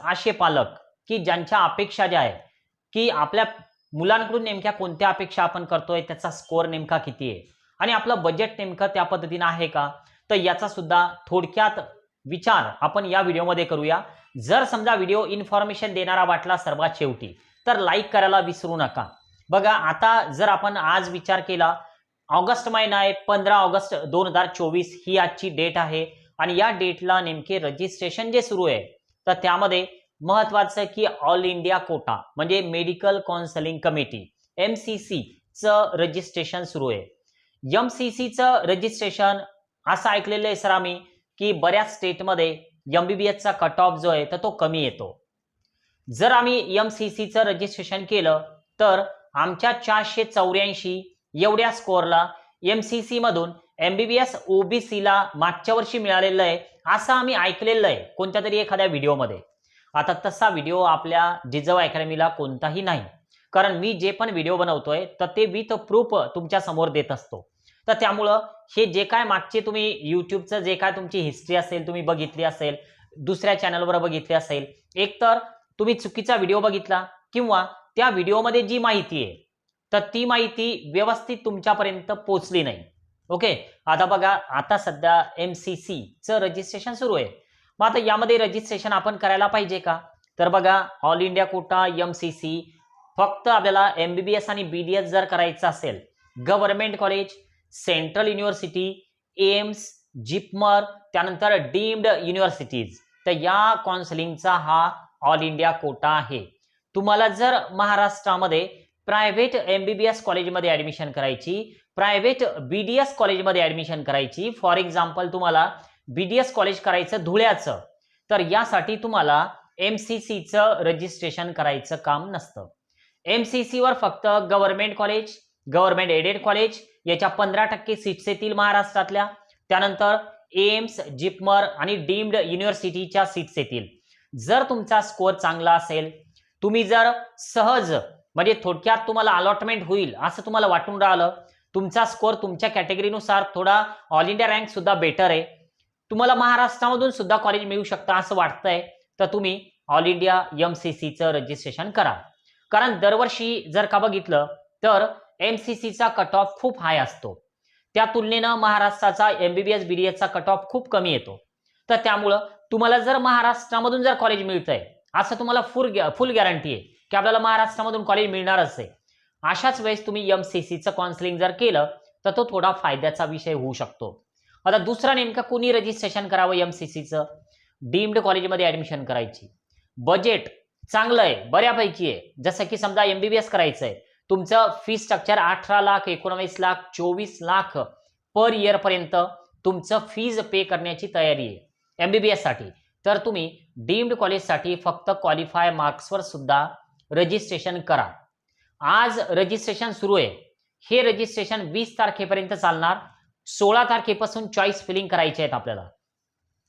असे पालक की ज्यांच्या अपेक्षा ज्या आहे की आपल्या मुलांकडून नेमक्या कोणत्या अपेक्षा आपण करतोय, त्याचा स्कोर नेमका किती आहे आणि आपलं बजेट नेमकं त्या पद्धतीने आहे का, तर याचा सुद्धा थोडक्यात विचार आपण या व्हिडिओमध्ये करूया। जर समजा व्हिडिओ इन्फॉर्मेशन देणारा वाटला सर्वात शेवटी तर लाईक करायला विसरू नका। बघा, आता जर आपण आज विचार केला, ऑगस्ट महिना आहे, 15 ऑगस्ट 2024 ही आजची डेट आहे आणि या डेटला नेमके रजिस्ट्रेशन जे सुरू आहे तर त्यामध्ये महत्वाचं की ऑल इंडिया कोटा म्हणजे मेडिकल काउन्सिलिंग कमिटी MCC चं रजिस्ट्रेशन सुरू आहे। MCC चं रजिस्ट्रेशन असं ऐकलेलं आहे सर आम्ही की बऱ्याच स्टेटमध्ये MBBS चा कट ऑफ जो आहे तर तो कमी येतो। जर आम्ही MCC चं रजिस्ट्रेशन केलं तर आमच्या 484 एवढ्या स्कोअरला MCC मधून MBBS OBC ला मागच्या वर्षी मिळालेलं आहे असं आम्ही ऐकलेलं आहे कोणत्या तरी एखाद्या व्हिडिओमध्ये। आता तसा व्हिडिओ आपल्या जिजाऊ अकॅडमीला कोणताही नाही, कारण मी जे पण व्हिडिओ बनवतोय तर ते विथ प्रूफ तुमच्या समोर देत असतो। तर त्यामुळं हे जे काय मागचे तुम्ही YouTubeचं जे काय तुमची हिस्ट्री असेल तुम्ही बघितली असेल, दुसऱ्या चॅनलवर बघितली असेल, एकतर तुम्ही चुकीचा व्हिडिओ बघितला किंवा त्या व्हिडिओमध्ये जी माहिती आहे तर ती माहिती व्यवस्थित तुमच्यापर्यंत पोहोचली नाही। ओके, आता बघा, आता सध्या MCC चं रजिस्ट्रेशन सुरू आहे। मग आता यामध्ये रजिस्ट्रेशन आपण करायला पाहिजे का, तर बघा, ऑल इंडिया कोटा MCC फक्त आपल्याला MBBS आणि BDS जर करायचं असेल, government college, central university, AIIMS, JIPMER, त्यानंतर डीम्ड युनिव्हर्सिटीज, तर या काउन्सिलिंगचा हा ऑल इंडिया कोटा आहे। तुम्हाला जर महाराष्ट्रामध्ये प्रायव्हेट MBBS कॉलेजमध्ये ऍडमिशन करायची, प्रायव्हेट BDS कॉलेजमध्ये ऍडमिशन करायची, फॉर एक्झाम्पल तुम्हाला BDS कॉलेज करायचं धुळ्याचं, तर यासाठी तुम्हाला MCC चं रजिस्ट्रेशन करायचं काम नसतं। MCC वर फक्त government college, government aided college याच्या 15% सीट्स येतील महाराष्ट्रातल्या, त्यानंतर एम्स, जिपमर आणि डीम्ड युनिव्हर्सिटीच्या सीट्स येतील। जर तुमचा स्कोअर चांगला असेल, तुम्ही जर सहज म्हणजे थोडक्यात तुम्हाला अलॉटमेंट होईल असं तुम्हाला वाटून राहिलं, तुमचा स्कोअर तुमच्या कॅटेगरीनुसार थोडा ऑल इंडिया रँक सुद्धा बेटर आहे, तुम्हाला महाराष्ट्रामधून सुद्धा कॉलेज मिळू शकतं असं वाटतंय, तर तुम्ही ऑल इंडिया MCC चं रजिस्ट्रेशन करा। कारण दरवर्षी जर का बघितलं तर MCC चा कट ऑफ खूप हाय असतो, त्या तुलनेनं महाराष्ट्राचा MBBS BDS चा कट ऑफ खूप कमी येतो। तर त्यामुळं तुम्हाला जर महाराष्ट्रामधून जर कॉलेज मिळतंय असं तुम्हाला फुल गॅरंटी आहे की आपल्याला महाराष्ट्रामधून कॉलेज मिळणारच आहे, अशाच वेळेस तुम्ही MCC चं काउन्सिलिंग जर केलं तर तो थोडा फायद्याचा विषय होऊ शकतो। आता दुसरा नेमका कोणी रजिस्ट्रेशन करावं MCC चं, डीम्ड कॉलेजमध्ये ऍडमिशन करायची, बजेट चांगलं आहे, बऱ्यापैकी आहे, जसं की समजा MBBS करायचं आहे, तुमचं fee structure 18 lakh, 19 lakh, 24 lakh per year पर्यंत तुमचं फीज पे करण्याची तयारी आहे MBBS साठी, तर तुम्ही डीम्ड कॉलेजसाठी फक्त क्वालिफाय मार्क्सवर सुद्धा रजिस्ट्रेशन करा। आज रजिस्ट्रेशन सुरू आहे, हे रजिस्ट्रेशन 20 तारखेपर्यंत चालणार, 16 तारखेपासून चॉईस फिलिंग करायचे आहेत आपल्याला।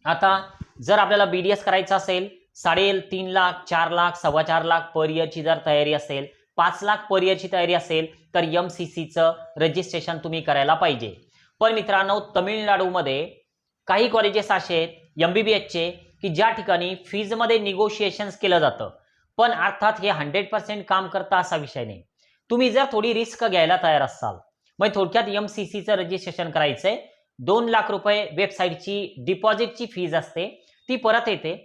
आता जर आपल्याला BDS करायचं असेल, 3.5 लाख, 4 लाख, 4.25 लाख पर इयरची जर तयारी असेल, 5 लाख पर इयरची तयारी असेल तर MCC चं रजिस्ट्रेशन तुम्ही करायला पाहिजे। पण मित्रांनो, तमिळनाडूमध्ये काही कॉलेजेस असे आहेत MBBS चे की ज्या ठिकाणी फीज मध्ये निगोशिएशन्स केलं जातं, पण अर्थात हे 100% काम करता असा विषय नाही। तुम्ही जर थोडी रिस्क घ्यायला तयार असाल, मग थोडक्यात MCC चं रजिस्ट्रेशन करायचंय, 2 लाख रुपये वेबसाईटची डिपॉझिटची फीज असते, ती परत येते,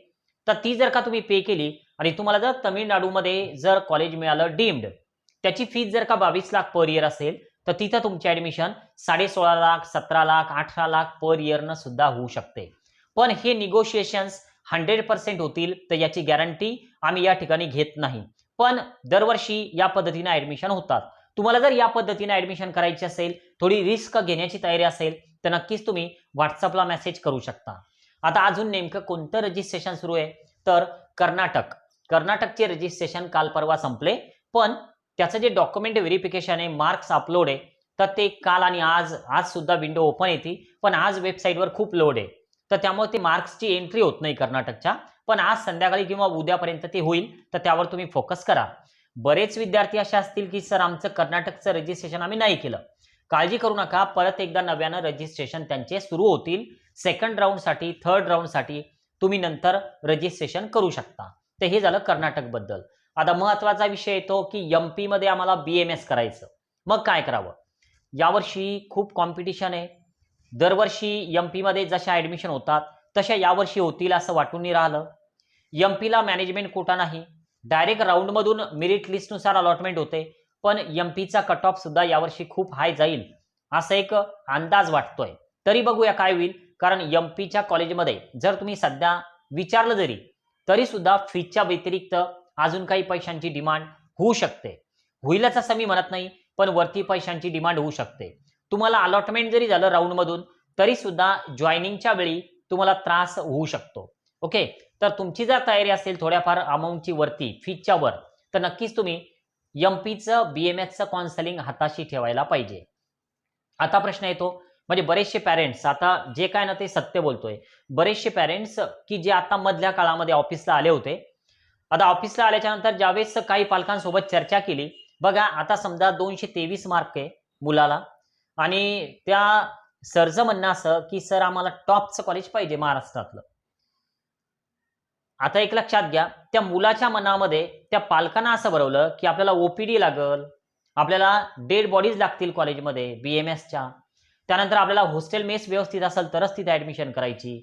तर ती जर का तुम्ही पे केली आणि तुम्हाला जर तमिळनाडूमध्ये जर कॉलेज मिळालं डीम्ड, त्याची फीज जर का 22 लाख पर इयर असेल तर तिथं तुमची ऍडमिशन 16.5 लाख, 17 लाख, 18 लाख पर इयरनं सुद्धा होऊ शकते। पण हे निगोशिएशन्स 100% होतील तर याची गॅरंटी आम्ही या ठिकाणी घेत नाही, पण दरवर्षी या पद्धतीने ऍडमिशन होतात। तुम्हाला जर या पद्धतीने ऍडमिशन करायची असेल, थोडी रिस्क घेण्याची तयारी असेल तर नक्कीच तुम्ही व्हॉट्सअपला मेसेज करू शकता। आता अजून नेमकं कोणतं रजिस्ट्रेशन सुरू आहे, तर कर्नाटकचे रजिस्ट्रेशन काल परवा संपले, पण त्याचं जे डॉक्युमेंट व्हेरिफिकेशन आहे, मार्क्स अपलोड आहे, तर ते काल आणि आज सुद्धा विंडो ओपन येते, पण आज वेबसाईटवर खूप लोड आहे, तर त्यामुळे ते मार्क्सची एंट्री होत नाही कर्नाटकच्या, पण आज संध्याकाळी किंवा उद्यापर्यंत ते होईल, तर त्यावर तुम्ही फोकस करा। बरेच विद्यार्थी असे असतील की सर आमचं कर्नाटकचं रजिस्ट्रेशन आम्ही नाही केलं, काळजी करू नका, परत एकदा नव्यानं रजिस्ट्रेशन त्यांचे सुरू होतील। सेकंड राऊंड साठी, थर्ड राऊंड साठी तुम्ही नंतर रजिस्ट्रेशन करू शकता। तर हे झालं कर्नाटक बद्दल. आता महत्वाचा विषय येतो की एमपी मध्ये आम्हाला BMS करायचं. मग काय करावं? यावर्षी खूप कॉम्पिटिशन आहे. दरवर्षी एमपी मध्ये जशा ऍडमिशन होतात तशा यावर्षी होतील असं वाटून नाही राहिलं. एमपीला मॅनेजमेंट कोटा नाही, डायरेक्ट राऊंड मधून मेरिट लिस्टनुसार अलॉटमेंट होते. पण एमपीचा कट ऑफ सुद्धा यावर्षी खूप हाय जाईल असं एक अंदाज वाटतोय. तरी बघूया काय होईल, कारण एमपीच्या कॉलेजमध्ये जर तुम्ही सध्या विचारलं जरी तरी सुद्धा फीच्या व्यतिरिक्त अजून काही पैशांची डिमांड होऊ शकते. होईलच असं मी म्हणत नाही, पण वरती पैशांची डिमांड होऊ शकते. तुम्हाला अलॉटमेंट जरी झालं राऊंड मधून तरी सुद्धा जॉईनिंगच्या वेळी तुम्हाला त्रास होऊ शकतो. ओके, तर तुमची जर तयारी असेल थोड्याफार अमाऊंटची वरती फीच्या वर, तर नक्कीच तुम्ही एमपीचं BMSचं काउन्सिलिंग हाताशी ठेवायला पाहिजे. आता प्रश्न येतो, म्हणजे बरेचसे पॅरेंट्स, आता जे काय ना ते सत्य बोलतोय, बरेचसे पॅरेंट्स की जे आता मधल्या काळामध्ये ऑफिसला आले होते, आता ऑफिसला आल्याच्या नंतर ज्यावेळेस काही पालकांसोबत चर्चा केली, बघा आता समजा 223 मार्क आहे मुलाला आणि त्या सरचं म्हणणं असं की सर आम्हाला टॉपचं कॉलेज पाहिजे महाराष्ट्रातलं. आता एक लक्षात घ्या, त्या मुलाच्या मनामध्ये त्या पालकांना असं भरवलं की आपल्याला OPD लागल, आपल्याला डेड बॉडीज लागतील कॉलेजमध्ये BMSच्या, त्यानंतर आपल्याला हॉस्टेल मेस व्यवस्थित असेल तरच तिथे ऍडमिशन करायची.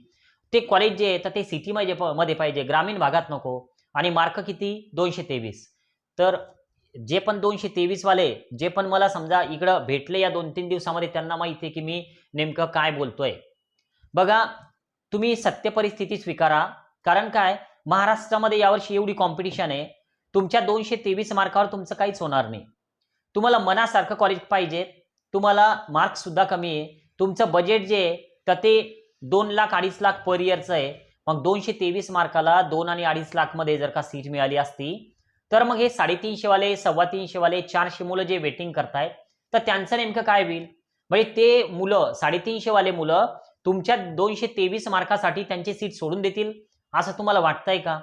ते कॉलेज जे आहे तर ते सिटी मध्ये पाहिजे, ग्रामीण भागात नको. आणि मार्क किती? 223. तर जे पण 223 वाले जे पण मला समजा इकडं भेटले या 2-3 दिवसामध्ये, त्यांना माहिती आहे की मी नेमकं काय बोलतोय. बघा, तुम्ही सत्य परिस्थिती स्वीकारा. कारण काय, महाराष्ट्रामध्ये यावर्षी एवढी कॉम्पिटिशन आहे, तुमच्या 223 मार्कावर तुमचं काहीच होणार नाही. तुम्हाला मनासारखं कॉलेज पाहिजे, तुम्हाला मार्क्स सुद्धा कमी आहे, तुमचं बजेट जे आहे तर ते 2 लाख 2.5 लाख पर इयरचं आहे. मग 223 मार्काला 2 आणि 2.5 लाख मध्ये जर का सीट मिळाली असती, तर मग हे 350 वाले, 325 वाले, 400 मुलं जे वेटिंग करतायत, तर त्यांचं नेमकं काय होईल? म्हणजे ते मुलं 350 वाले मुलं तुमच्या 223 मार्कासाठी त्यांची सीट सोडून देतील असं तुम्हाला वाटतंय का?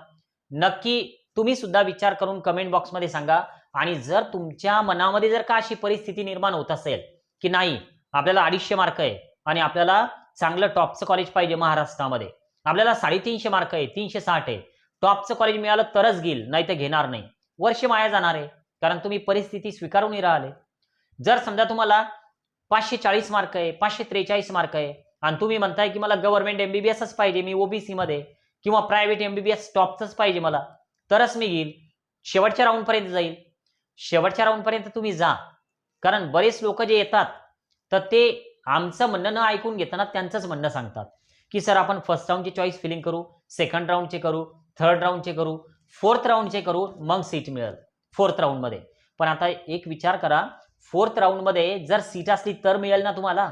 नक्की तुम्ही सुद्धा विचार करून कमेंट बॉक्समध्ये सांगा. आणि जर तुमच्या मनामध्ये जर का अशी परिस्थिती निर्माण होत असेल की नाही, आपल्याला 250 मार्क आहे आणि आपल्याला चांगलं टॉपचं कॉलेज पाहिजे महाराष्ट्रामध्ये, आपल्याला 350 मार्क आहे, 360 आहे, टॉपचं कॉलेज मिळालं तरच घेईल, नाही तर घेणार नाही, वर्ष माया जाणार आहे, कारण तुम्ही परिस्थिती स्वीकारून राहिले. जर समजा तुम्हाला 540 मार्क आहे, 543 मार्क आहे आणि तुम्ही म्हणताय की मला गव्हर्नमेंट MBBSच पाहिजे, मी OBC मध्ये, किंवा प्रायव्हेट MBBS टॉपचंच पाहिजे मला, तरच मी घेईल, शेवटच्या राऊंड पर्यंत जाईल. शेवटच्या राऊंड पर्यंत तुम्ही जा. कारण बरेच लोक जे येतात तर ते आमचं म्हणणं न ऐकून घेताना त्यांचंच म्हणणं सांगतात की सर आपण फर्स्ट राऊंडची चॉईस फिलिंग करू, सेकंड राऊंडचे करू, थर्ड राऊंडचे करू, फोर्थ राऊंडचे करू, मग सीट मिळेल फोर्थ राऊंडमध्ये. पण आता एक विचार करा, फोर्थ राऊंडमध्ये जर सीट असली तर मिळेल ना तुम्हाला.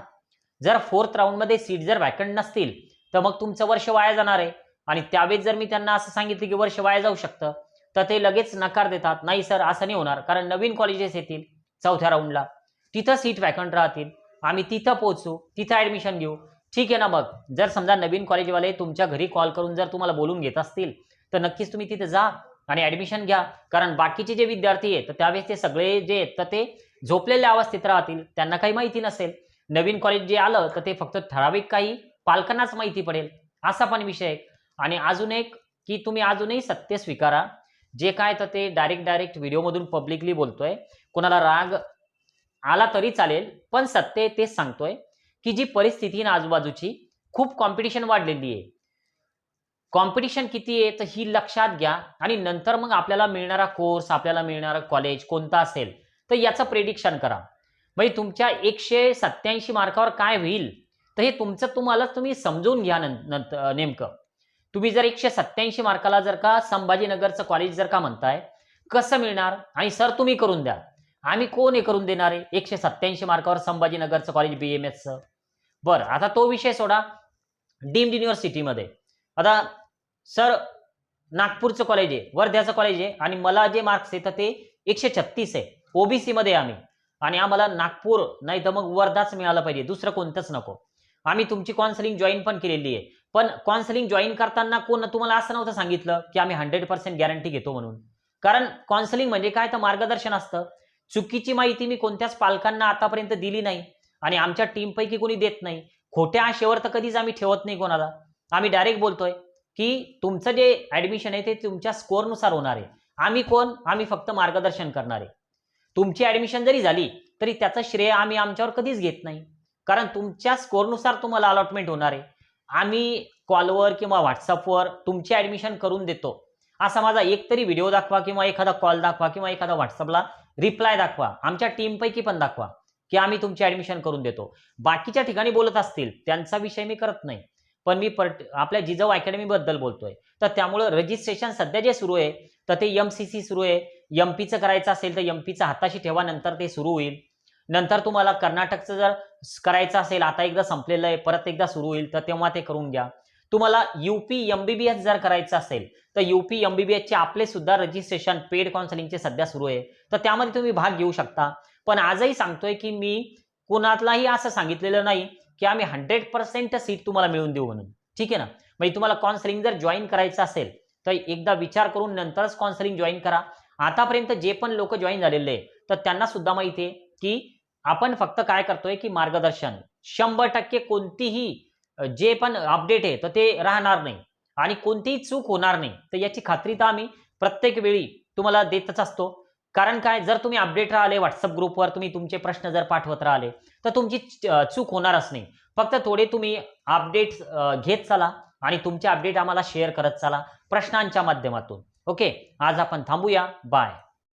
जर फोर्थ राऊंडमध्ये सीट जर वॅकंट नसतील तर मग तुमचं वर्ष वाया जाणार आहे. आणि त्यावेळेस जर मी त्यांना असं सांगितलं की वर्ष वाया जाऊ शकतं, तर ते लगेच नकार देतात, नाही सर असं नाही होणार, कारण नवीन कॉलेजेस येतील चौथ्या राऊंडला, तिथं सीट वॅकंट राहतील, आम्ही तिथं पोहोचू, तिथं ऍडमिशन घेऊ. ठीक आहे ना. मग जर समजा नवीन कॉलेजवाले तुमच्या घरी कॉल करून जर तुम्हाला बोलून घेत असतील तर नक्कीच तुम्ही तिथे जा आणि ऍडमिशन घ्या. कारण बाकीचे जे विद्यार्थी आहेत तर त्यावेळेस ते सगळे जे आहेत तर ते झोपलेल्या अवस्थेत राहतील, त्यांना काही माहिती नसेल. नवीन कॉलेज जे आलं तर ते फक्त ठराविक काही पालकांनाच माहिती पडेल, असा पण विषय आहे. आणि अजून एक की तुम्ही अजूनही सत्य स्वीकारा, जे काय तर ते डायरेक्ट व्हिडिओमधून पब्लिकली बोलतोय, कोणाला राग आला तरी चालेल, पण सत्य तेच सांगतोय की जी परिस्थिती ना आजूबाजूची, खूप कॉम्पिटिशन वाढलेली आहे. कॉम्पिटिशन किती आहे तर ही लक्षात घ्या. आणि नंतर मग आपल्याला मिळणारा कोर्स, आपल्याला मिळणारा कॉलेज कोणता असेल तर याचं प्रेडिक्शन करा. म्हणजे तुमच्या 187 मार्कावर काय होईल तर हे तुमचं तुम्हालाच तुम्ही समजून घ्या. नेमकं तुम्ही जर 187 मार्काला जर का संभाजीनगरचं कॉलेज जर का म्हणताय, कसं मिळणार? आणि सर तुम्ही करून द्या, आम्ही कोण हे करून देणार आहे 187 मार्कावर संभाजीनगरचं कॉलेज BMSचं? बरं, आता तो विषय सोडा. डीम्ड युनिव्हर्सिटीमध्ये आता सर नागपूरचं कॉलेज आहे, वर्ध्याचं कॉलेज आहे आणि मला जे मार्क्स आहे तर ते 136 आहे, OBC मध्ये आम्ही, आणि आम्हाला नागपूर नाही तर मग वर्धाच मिळालं पाहिजे, दुसरं कोणतंच नको. आम्ही तुमची काउन्सिलिंग जॉईन पण केलेली आहे, पण काउन्सिलिंग जॉईन करताना कोण तुम्हाला असं नव्हतं सांगितलं की आम्ही 100% गॅरंटी घेतो म्हणून. कारण काउन्सिलिंग म्हणजे काय तर मार्गदर्शन असतं. चुकीची माहिती मी कोणत्याच पालकांना आतापर्यंत दिली नाही आणि आमच्या टीम पैकी कोणी देत नाही. खोट्या आशेवर तर कधीच आम्ही ठेवत नाही कोणाला. आम्ही डायरेक्ट बोलतोय की तुमचं जे ऍडमिशन आहे ते तुमच्या स्कोअरनुसार होणार आहे. आम्ही कोण? आम्ही फक्त मार्गदर्शन करणार आहे. तुमची ऍडमिशन जरी झाली तरी त्याचं श्रेय आम्ही आमच्यावर कधीच घेत नाही, कारण तुमच्या स्कोअरनुसार तुम्हाला अलॉटमेंट होणार आहे. आम्ही कॉलवर किंवा व्हॉट्सअपवर तुमची ऍडमिशन करून देतो असा माझा एक तरी व्हिडिओ दाखवा किंवा एखादा कॉल दाखवा किंवा एखादा व्हॉट्सअपला रिप्लाय दाखवा, आमच्या टीमपैकी पण दाखवा की आम्ही तुमची ऍडमिशन करून देतो. बाकीच्या ठिकाणी बोलत असतील त्यांचा विषय मी करत नाही, पण मी आपल्या जिजाऊ अकॅडमी बद्दल बोलतोय. तर त्यामुळे रजिस्ट्रेशन सध्या जे सुरू आहे तर ते MCC सुरू आहे. एमपीचं करायचं असेल तर एमपीचं हाताशी ठेवा, नंतर ते सुरू होईल. नंतर तुम्हाला कर्नाटकचं जर करायचं असेल, आता एकदा संपलेलं आहे, परत एकदा सुरू होईल, तर तेव्हा ते करून घ्या. तुम्हाला UP MBBS जर करायचं असेल तर UP MBBS चे आपले सुद्धा रजिस्ट्रेशन पेड काउन्सिलिंगचे सध्या सुरू आहे, तर त्यामध्ये तुम्ही भाग घेऊ शकता. पण आजही सांगतोय की मी कुणालाही असं सांगितलेलं नाही की आम्ही 100% सीट तुम्हाला मिळवून देऊ म्हणून. ठीक आहे ना? म्हणजे तुम्हाला काउन्सिलिंग जर जॉईन करायचं असेल तर एकदा विचार करून नंतरच काउन्सिलिंग जॉईन करा. आतापर्यंत जे पण लोक जॉईन झालेले आहे तर त्यांना सुद्धा माहिती आहे की आपण फक्त काय करतोय की मार्गदर्शन 100% कोणतीही जे पण अपडेट आहे तर ते राहणार नाही आणि कोणतीही चूक होणार नाही, तर याची खात्री तर आम्ही प्रत्येक वेळी तुम्हाला देतच असतो. कारण काय, जर तुम्ही अपडेट राहिले व्हॉट्सअप ग्रुपवर, तुम्ही तुमचे प्रश्न जर पाठवत राहिले तर तुमची चूक होणारच नाही. फक्त थोडे तुम्ही अपडेट्स घेत चला आणि तुमचे अपडेट आम्हाला शेअर करत चला प्रश्नांच्या माध्यमातून. ओके, आज आपण थांबूया. बाय.